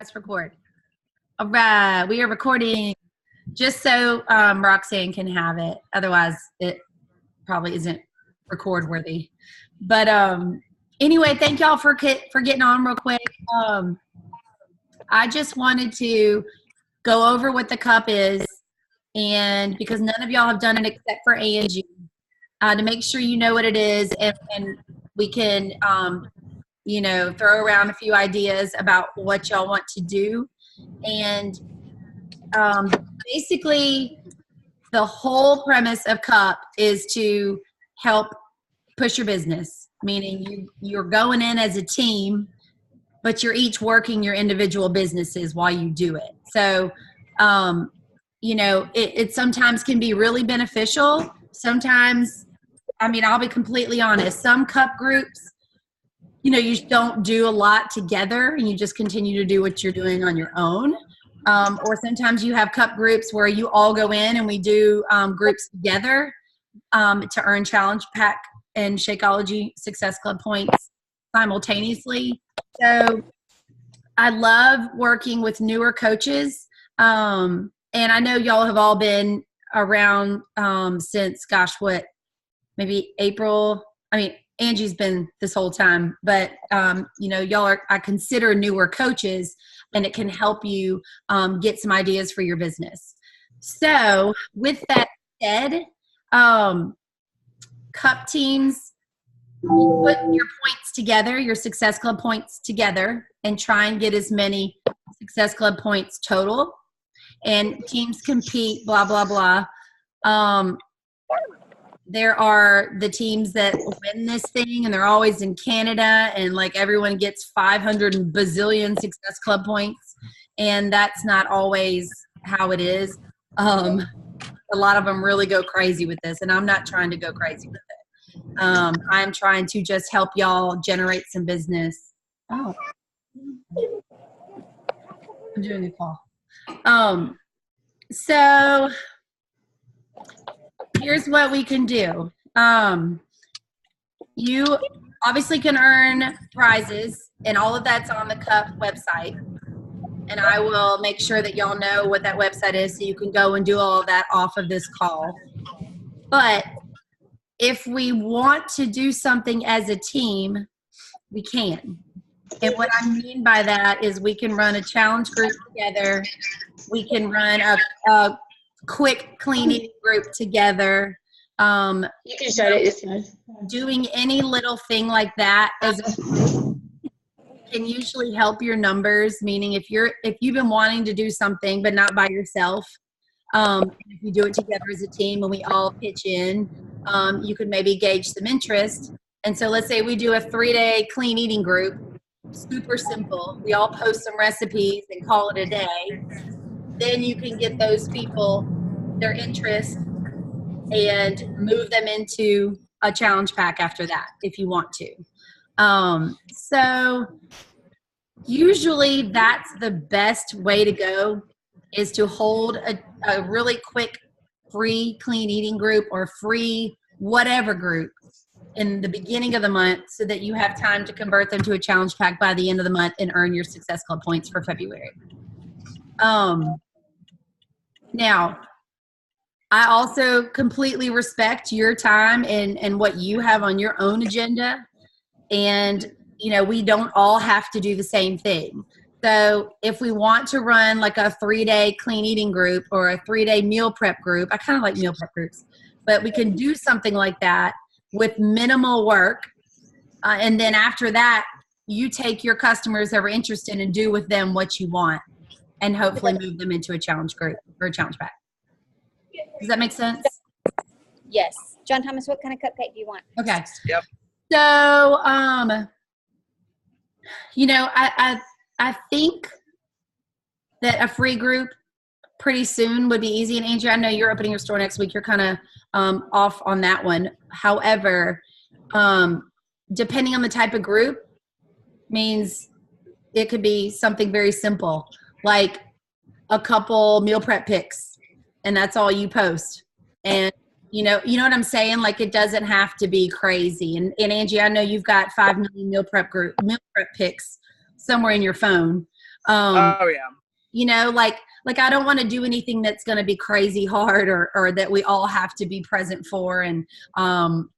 Let's record. All right, we are recording just so Roxanne can have it. Otherwise, it probably isn't record worthy. But anyway, thank y'all for getting on real quick. I just wanted to go over what the cup is, and because none of y'all have done it except for Angie, to make sure you know what it is, and we can throw around a few ideas about what y'all want to do. And basically, the whole premise of CUP is to help push your business, meaning you're going in as a team, but you're each working your individual businesses while you do it. So, it sometimes can be really beneficial. Sometimes, I'll be completely honest, some CUP groups, you don't do a lot together and you just continue to do what you're doing on your own. Or sometimes you have CUP groups where you all go in and we do groups together to earn Challenge Pack and Shakeology Success Club points simultaneously. So I love working with newer coaches. And I know y'all have all been around since, maybe April. Angie's been this whole time, but y'all are, I consider, newer coaches, and it can help you get some ideas for your business. So with that said, CUP teams, you put your points together, your Success Club points together, and try and get as many Success Club points total. And teams compete, blah, blah, blah. There are the teams that win this thing, and they're always in Canada, and like everyone gets 500 bazillion Success Club points, and that's not always how it is. A lot of them really go crazy with this, and I'm not trying to go crazy with it. I'm trying to just help y'all generate some business. Oh, I'm doing a call. So here's what we can do. You obviously can earn prizes, and all of that's on the CUP website. And I will make sure that y'all know what that website is so you can go and do all of that off of this call. But if we want to do something as a team, we can. And what I mean by that is we can run a challenge group together. We can run a quick clean eating group together. You can shut it. Doing any little thing like that can usually help your numbers. Meaning, if you've been wanting to do something but not by yourself, if you do it together as a team and we all pitch in, you could maybe gauge some interest. And so, let's say we do a 3-day clean eating group. Super simple. We all post some recipes and call it a day. Then you can get those people their interest and move them into a challenge pack after that if you want to. So usually that's the best way to go, is to hold a really quick free clean eating group or free whatever group in the beginning of the month so that you have time to convert them to a challenge pack by the end of the month and earn your Success Club points for February. Now, I also completely respect your time and what you have on your own agenda. And, we don't all have to do the same thing. So if we want to run like a 3-day clean eating group or a 3-day meal prep group, I kind of like meal prep groups, but we can do something like that with minimal work. And then after that, you take your customers that are interested and do with them what you want, and hopefully move them into a challenge group or a challenge pack. Does that make sense? Yes. John Thomas, what kind of cupcake do you want? Okay. Yep. So, I think that a free group pretty soon would be easy. And Angie, I know you're opening your store next week. You're kind of off on that one. However, depending on the type of group, means it could be something very simple, like a couple meal prep pics, and that's all you post. And you know what I'm saying? Like, it doesn't have to be crazy. And Angie, I know you've got 5 million meal prep pics somewhere in your phone. Oh yeah. You know, like I don't want to do anything that's going to be crazy hard or that we all have to be present for. And I mean,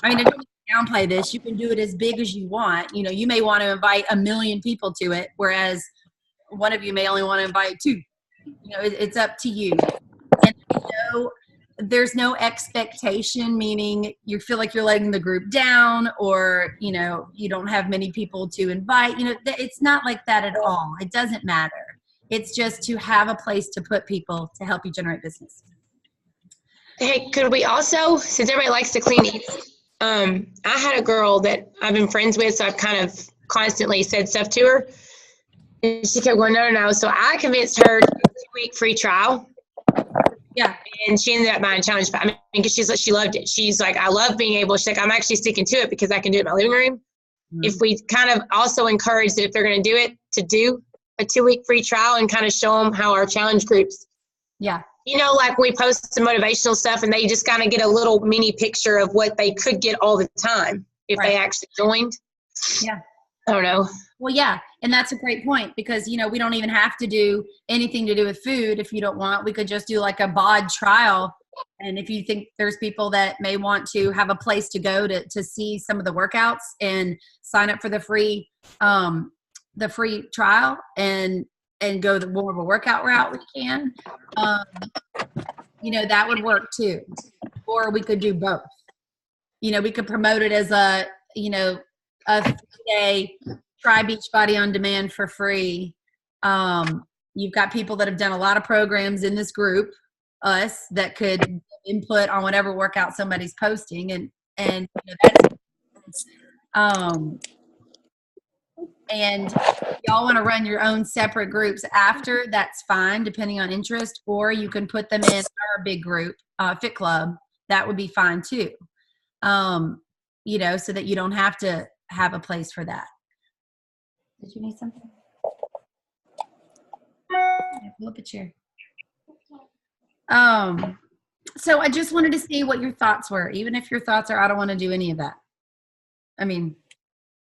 I don't downplay this. You can do it as big as you want. You know, you may want to invite 1 million people to it, whereas one of you may only want to invite 2. You know, it's up to you. And you know, there's no expectation, meaning you feel like you're letting the group down, or you know, you don't have many people to invite. You know, it's not like that at all. It doesn't matter. It's just to have a place to put people to help you generate business. Hey, could we also, since everybody likes to clean eats, I had a girl that I've been friends with, so I've kind of constantly said stuff to her. And she kept going, no. So I convinced her to do a 2-week free trial. Yeah. And she ended up buying Challenge. I mean, because she loved it. She's like, I love being able, she's like, I'm actually sticking to it because I can do it in my living room. Mm-hmm. If we kind of also encourage that if they're going to do it, to do a 2-week free trial and kind of show them how our challenge groups. Yeah. You know, like we post some motivational stuff and they just kind of get a little mini picture of what they could get all the time if they actually joined. Yeah. I don't know. Well, yeah. And that's a great point because, you know, we don't even have to do anything to do with food if you don't want. We could just do like a bod trial. And if you think there's people that may want to have a place to go to see some of the workouts and sign up for the free trial and go the more of a workout route, we can. You know, that would work too. Or we could do both. You know, we could promote it as a 3-day try Beachbody on demand for free. You've got people that have done a lot of programs in this group, us, that could input on whatever workout somebody's posting, and you know, that's and y'all want to run your own separate groups after, that's fine, depending on interest, or you can put them in our big group, Fit Club. That would be fine too. You know, so that you don't have to have a place for that. Did you need something? Pull up a chair. So I just wanted to see what your thoughts were, even if your thoughts are, I don't want to do any of that. I mean,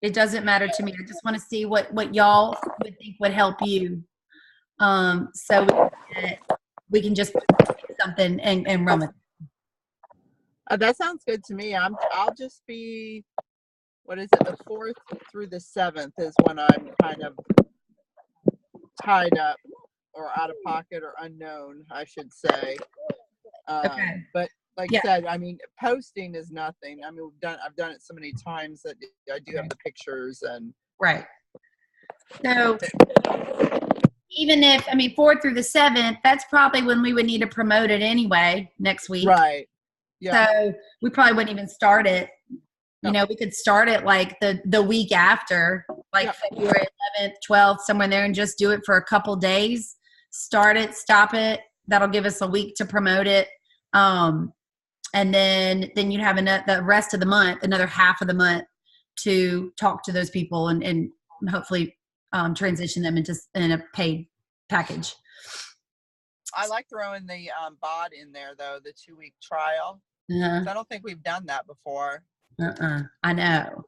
it doesn't matter to me. I just want to see what y'all would think would help you. So we can just pick something and run with it. That sounds good to me. I'll just be, what is it? The 4th through the 7th is when I'm kind of tied up or out of pocket or unknown, I should say. Okay. But like I said, I mean, posting is nothing. I mean, I've done it so many times that I do have the pictures and. Right. So even if, 4th through the 7th, that's probably when we would need to promote it anyway, next week. Right. Yeah. So we probably wouldn't even start it. You know, we could start it like the week after, like February 11th, 12th, somewhere in there, and just do it for a couple days. Start it, stop it. That'll give us a week to promote it. And then you'd have the rest of the month, another half of the month, to talk to those people and hopefully transition them in a paid package. I like throwing the bod in there, though, the 2-week trial. Uh-huh. I don't think we've done that before. I know.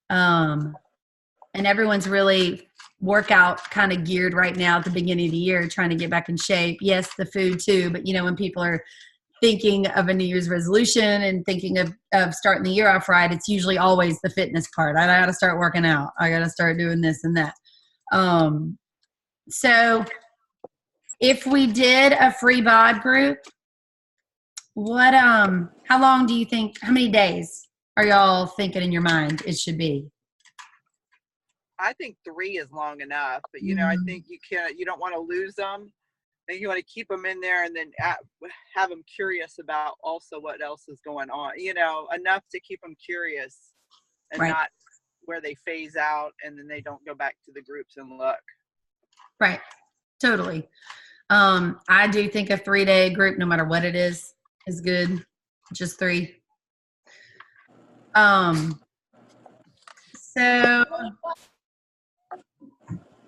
And everyone's really workout kind of geared right now at the beginning of the year, trying to get back in shape. Yes, the food too, but you know, when people are thinking of a New Year's resolution and thinking of starting the year off right, it's usually always the fitness part. I got to start working out. I got to start doing this and that. So if we did a free bod group, how long do you think, how many days are y'all thinking in your mind it should be? I think 3 is long enough, but you know, I think you don't want to lose them. I think you want to keep them in there and then have them curious about also what else is going on, you know, enough to keep them curious and not where they phase out and then they don't go back to the groups and look. Right. Totally. I do think a 3-day group, no matter what it is good. Just 3. So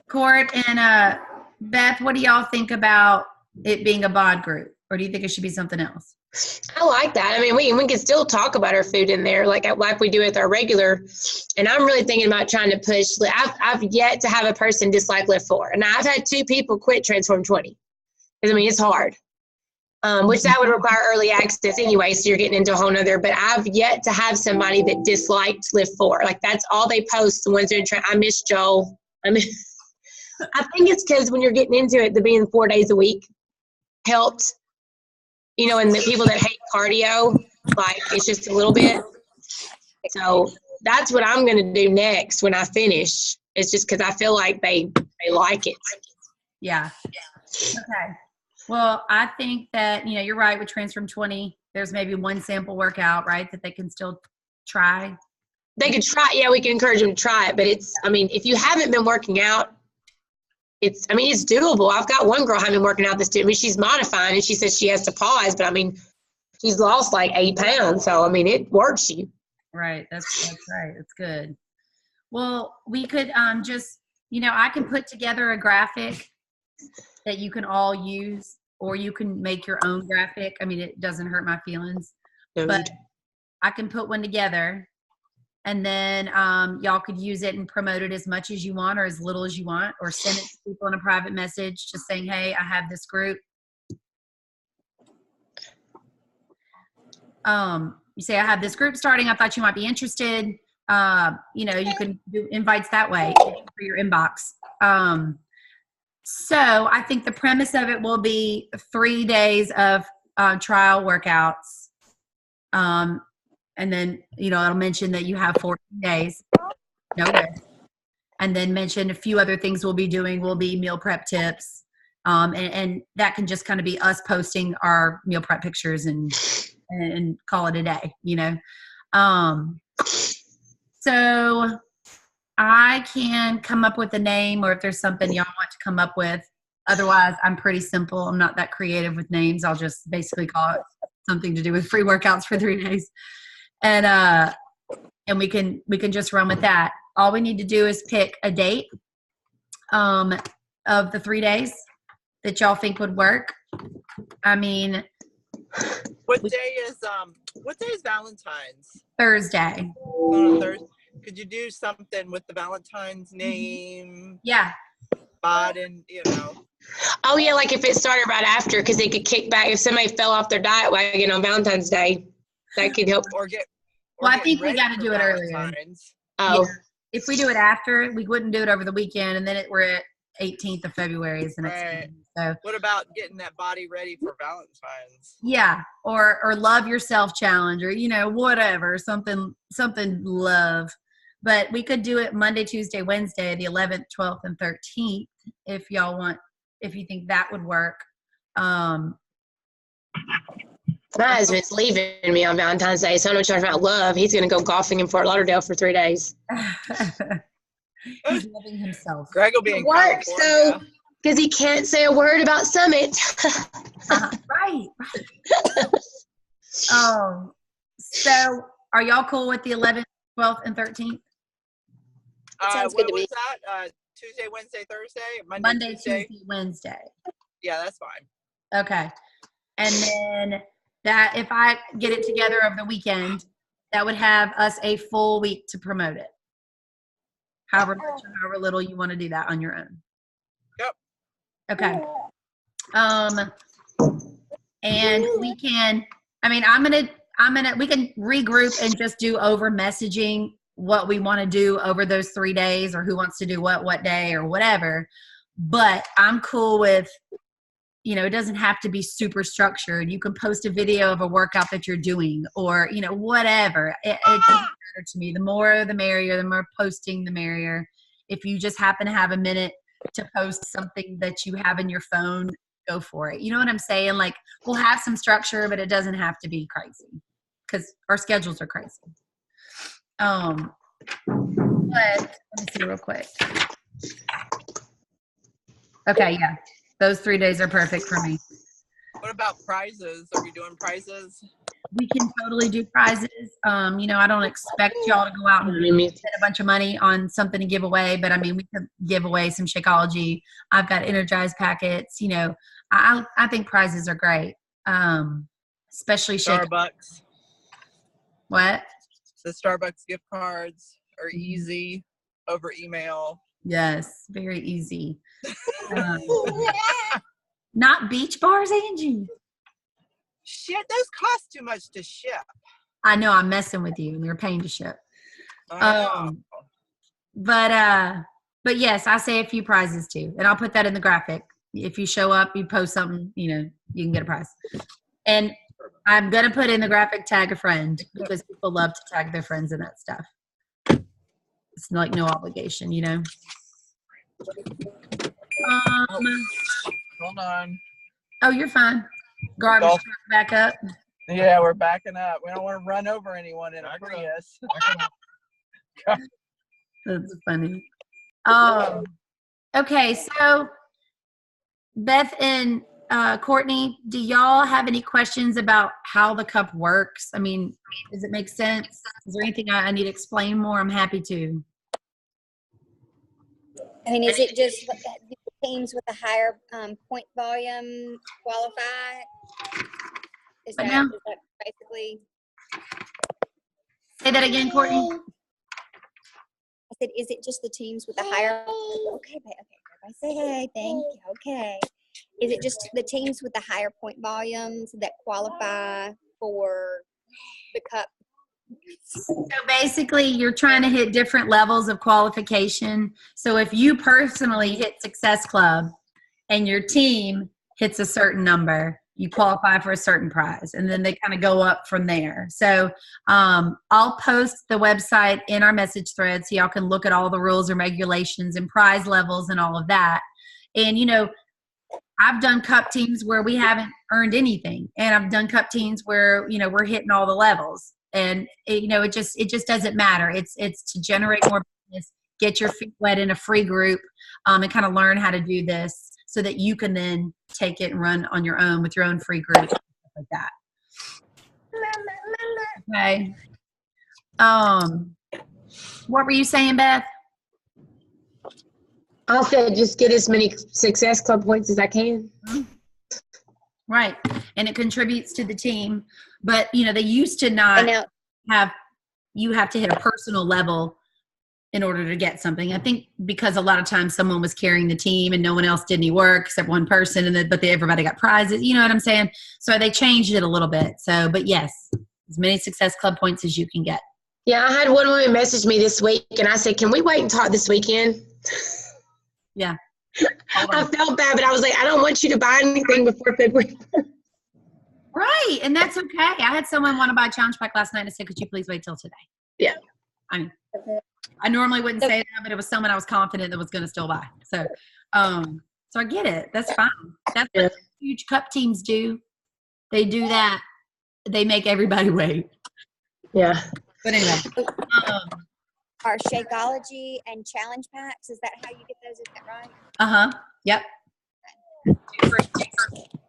Court and Beth, what do y'all think about it being a bod group, or do you think it should be something else? I like that. I mean, we can still talk about our food in there, like we do with our regular. And I'm really thinking about trying to push. I've yet to have a person dislike Lift 4, and I've had 2 people quit Transform 20. Because I mean, it's hard. Which that would require early access anyway, so you're getting into a whole nother. But I've yet to have somebody that disliked Lift 4. Like that's all they post. The ones that are I miss Joel. I think it's because when you're getting into it, the being 4 days a week helped. You know, and the people that hate cardio, like it's just a little bit. So that's what I'm going to do next when I finish. It's just because I feel like they like it. Yeah. Okay. Well, I think that, you know, you're right with Transform 20. There's maybe one sample workout, right, that they can still try. They could try. Yeah, we can encourage them to try it. But I mean, if you haven't been working out, it's doable. I've got one girl having been working out I mean, she's modifying and she says she has to pause, but I mean, she's lost like 8 pounds. So, I mean, it works you. Right. That's right. It's good. Well, we could just, you know, I can put together a graphic that you can all use, or you can make your own graphic. I mean, it doesn't hurt my feelings, but I can put one together. And then y'all could use it and promote it as much as you want or as little as you want, or send it to people in a private message just saying, hey, I have this group. You say, I have this group starting. I thought you might be interested. You know, you can do invites that way for your inbox. So I think the premise of it will be 3 days of trial workouts. And then, you know, I'll mention that you have 14 days. No rest. And then mention a few other things we'll be doing will be meal prep tips. And that can just kind of be us posting our meal prep pictures and call it a day, you know. So I can come up with a name, or if there's something y'all want to come up with. Otherwise, I'm pretty simple. I'm not that creative with names. I'll just basically call it something to do with free workouts for 3 days. And we can just run with that. All we need to do is pick a date of the 3 days that y'all think would work. I mean, what day is Valentine's? Thursday. Thursday. Could you do something with the Valentine's name? Yeah. Spot and, you know. Oh yeah, like if it started right after, because they could kick back if somebody fell off their diet wagon on Valentine's Day. That could help. Well, I think we got to do it earlier. Oh. Yeah. If we do it after, we wouldn't do it over the weekend, and then we're at 18th of February is the next one. So what about getting that body ready for Valentine's? Yeah, or love yourself challenge, or you know, whatever, something love. But we could do it Monday, Tuesday, Wednesday, the 11th, 12th, and 13th if y'all want, if you think that would work. My husband's leaving me on Valentine's Day, so I'm not talking about love. He's going to go golfing in Fort Lauderdale for 3 days. He's loving himself. Greg will be in work, California. so because he can't say a word about Summit. Right. So are y'all cool with the 11th, 12th, and 13th? Sounds good to me. Was that? Tuesday, Wednesday, Thursday? Monday, Tuesday, Wednesday. Yeah, that's fine. Okay. And then that, if I get it together over the weekend, that would have us a full week to promote it. However much or however little you want to do that on your own. Yep. Okay. And we can, I mean, we can regroup and just do over messaging what we want to do over those 3 days, or who wants to do what day or whatever. But I'm cool with, you know, it doesn't have to be super structured. You can post a video of a workout that you're doing, or, you know, whatever. It doesn't matter to me. The more the merrier, the more posting the merrier. If you just happen to have a minute to post something that you have in your phone, go for it. You know what I'm saying? Like, we'll have some structure, but it doesn't have to be crazy because our schedules are crazy. But let me see real quick. Okay, yeah. Those 3 days are perfect for me. What about prizes? Are we doing prizes? We can totally do prizes. You know, I don't expect y'all to go out and spend a bunch of money on something to give away, but I mean, we could give away some Shakeology. I've got Energized packets. You know, I think prizes are great. especially Shakeology. Starbucks. What? The Starbucks gift cards are easy over email. Yes, very easy. Not beach bars, Angie. Shit, those cost too much to ship. I know I'm messing with you, and they're paying to ship. I know. But yes, I say a few prizes too, and I'll put that in the graphic. If you show up, you post something, you can get a prize. And I'm gonna put in the graphic, tag a friend, because people love to tag their friends in that stuff. It's like no obligation, Hold on. Oh, you're fine. Garbage truck back up. Yeah, we're backing up. We don't want to run over anyone in a Prius. That's funny. Okay, so Beth and Courtney, do y'all have any questions about how the cup works? I mean, does it make sense? Is there anything I need to explain more? I'm happy to. I mean, is it just the teams with a higher point volume qualify? Is But that, no. is that basically? Say that again, Courtney. I said, is it just the teams with the higher? Okay, I say hey, thank you. Okay, is it just the teams with the higher point volumes that qualify for the cup? So basically, you're trying to hit different levels of qualification. So if you personally hit Success Club and your team hits a certain number, you qualify for a certain prize, and then they kind of go up from there. So I'll post the website in our message thread so y'all can look at all the rules and regulations and prize levels and all of that. And, I've done cup teams where we haven't earned anything, and I've done cup teams where, we're hitting all the levels. And it just doesn't matter. It's to generate more business, get your feet wet in a free group, and kind of learn how to do this so that you can then take it and run on your own with your own free group, stuff like that. Okay. What were you saying, Beth? I said just get as many Success Club points as I can. Right. And it contributes to the team. But, they used to not you have to hit a personal level in order to get something. I think because a lot of times someone was carrying the team and no one else did any work except one person, but everybody got prizes. You know what I'm saying? So they changed it a little bit. So, but yes, as many Success Club points as you can get. Yeah, I had one woman message me this week, and I said, can we wait and talk this weekend? Yeah. I felt bad, but I was like, I don't want you to buy anything before February. Right. And that's okay. I had someone want to buy a challenge pack last night and I said, could you please wait till today? Yeah. I normally wouldn't say that, but it was someone I was confident that was going to still buy. So, so I get it. That's fine. That's what huge cup teams do. They do that. They make everybody wait. Yeah. But anyway. Are Shakeology and challenge packs, is that how you get those? Is that right? Uh-huh. Yep.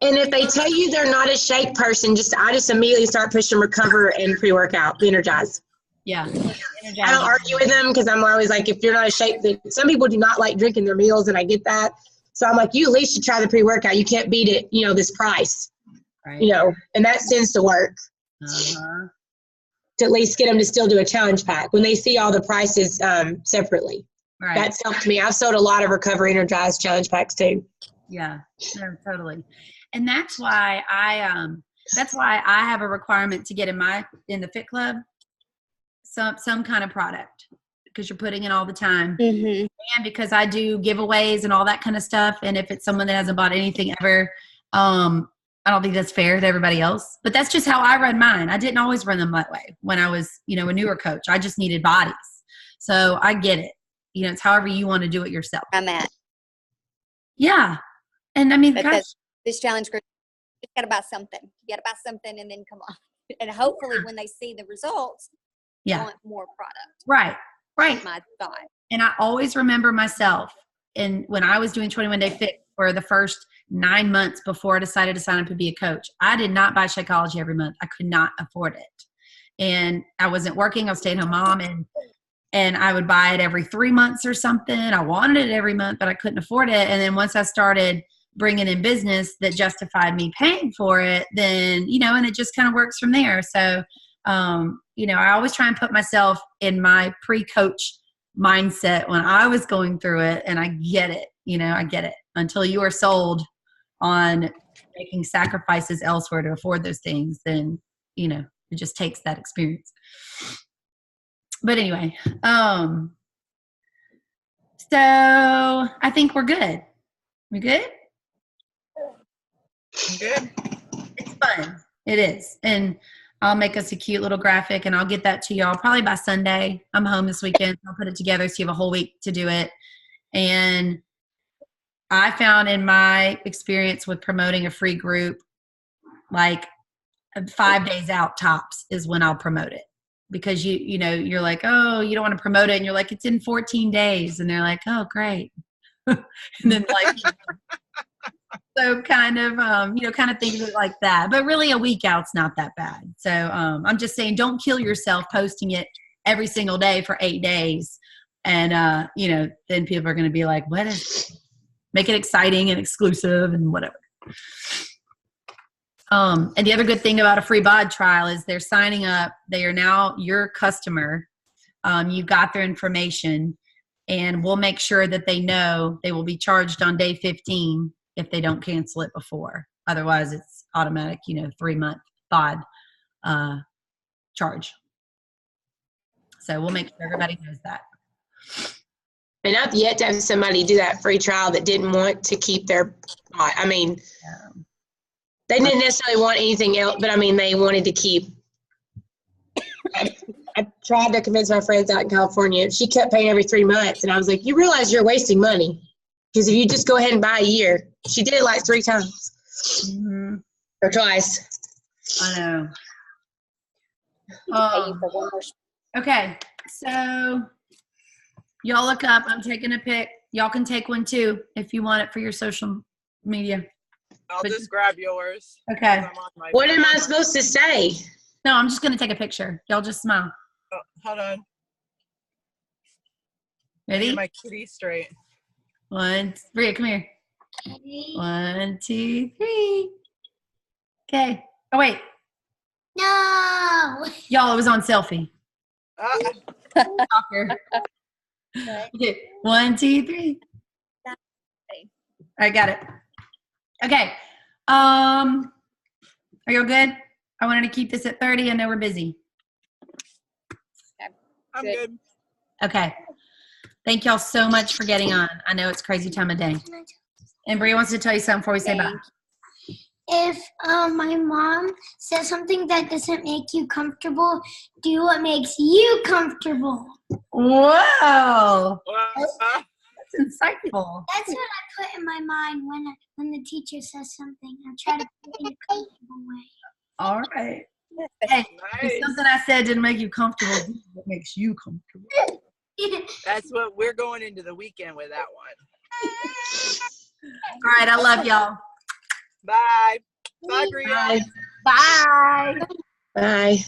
And if they tell you they're not a shake person, I just immediately start pushing recover and pre-workout, energize. Yeah. I don't argue with them because I'm always like, if you're not a shake, some people do not like drinking their meals, and I get that. So I'm like, you at least should try the pre-workout. You can't beat it, this price, right. And that tends to work. Uh-huh. To at least get them to still do a challenge pack when they see all the prices separately. Right. That's helped me. I've sold a lot of Recover Energized challenge packs too. Yeah, no, totally. And that's why I have a requirement to get in the Fit Club some kind of product, because you're putting in all the time. Mm-hmm. And because I do giveaways and all that kind of stuff. And if it's someone that hasn't bought anything ever, I don't think that's fair to everybody else, but that's just how I run mine. I didn't always run them that way when I was, a newer coach. I just needed bodies. So I get it. It's however you want to do it yourself. I'm at. Yeah. And I mean, Because this challenge group, you got to buy something. You got to buy something and then come on. And hopefully when they see the results, they want more product. Right. Right. That's my thought. And I always remember myself, and when I was doing 21 Day Fit for the first 9 months before I decided to sign up to be a coach, I did not buy Shakeology every month. I could not afford it. And I wasn't working. I was a stay-at-home mom, and I would buy it every 3 months or something. I wanted it every month, but I couldn't afford it. And then once I started bringing in business that justified me paying for it, then, you know, and it just kind of works from there. So, you know, I always try and put myself in my pre-coach mindset when I was going through it, and I get it, you know, I get it. Until you are sold on making sacrifices elsewhere to afford those things, then, you know, it just takes that experience. But anyway, so I think we're good. We good? Good. It's fun. It is. And I'll make us a cute little graphic and I'll get that to y'all probably by Sunday. I'm home this weekend. I'll put it together so you have a whole week to do it. And I found in my experience with promoting a free group, like 5 days out tops is when I'll promote it. Because you know, you're like, oh, you don't want to promote it. And you're like, it's in 14 days. And they're like, oh, great. And then like, so kind of, you know, kind of think of it like that. But really a week out's not that bad. So I'm just saying, don't kill yourself posting it every single day for 8 days. And, you know, then people are going to be like, what is, make it exciting and exclusive and whatever. And the other good thing about a free bod trial is they're signing up. They are now your customer. You got their information, and we'll make sure that they know they will be charged on day 15 if they don't cancel it before. Otherwise, it's automatic, you know, 3-month bod charge. So we'll make sure everybody knows that. And I've yet to have somebody do that free trial that didn't want to keep their, I mean, they didn't necessarily want anything else, but I mean, they wanted to keep. I tried to convince my friends out in California. She kept paying every 3 months. And I was like, you realize you're wasting money. Because if you just go ahead and buy a year, she did it like 3 times. Mm-hmm. Or twice. I know. Pay you for one more Okay, so y'all look up. I'm taking a pic. Y'all can take one too if you want it for your social media. I'll But- just grab yours. Okay. 'cause I'm on my What am I phone. supposed to say? No, I'm just going to take a picture. Y'all just smile. Oh, hold on. Ready? Get my kitty straight. 1, 3. Come here. 1, 2, 3. Okay. Oh, wait. No. Y'all, it was on selfie. Stalker. Right. Okay. 1, 2, 3. All right, got it. Okay. Are y'all good? I wanted to keep this at 30. I know we're busy. I'm Good. good. Okay. Thank y'all so much for getting on. I know it's crazy time of day. And Bria wants to tell you something before we say bye. If my mom says something that doesn't make you comfortable, do what makes you comfortable. Whoa. Uh, That's insightful. That's what I put in my mind when the teacher says something. I try to put it in a comfortable way. All right. Hey, nice. if something I said didn't make you comfortable, do what makes you comfortable. That's what we're going into the weekend with that one. All right. I love y'all. Bye. Bye, Bria. Bye. Bye. Bye.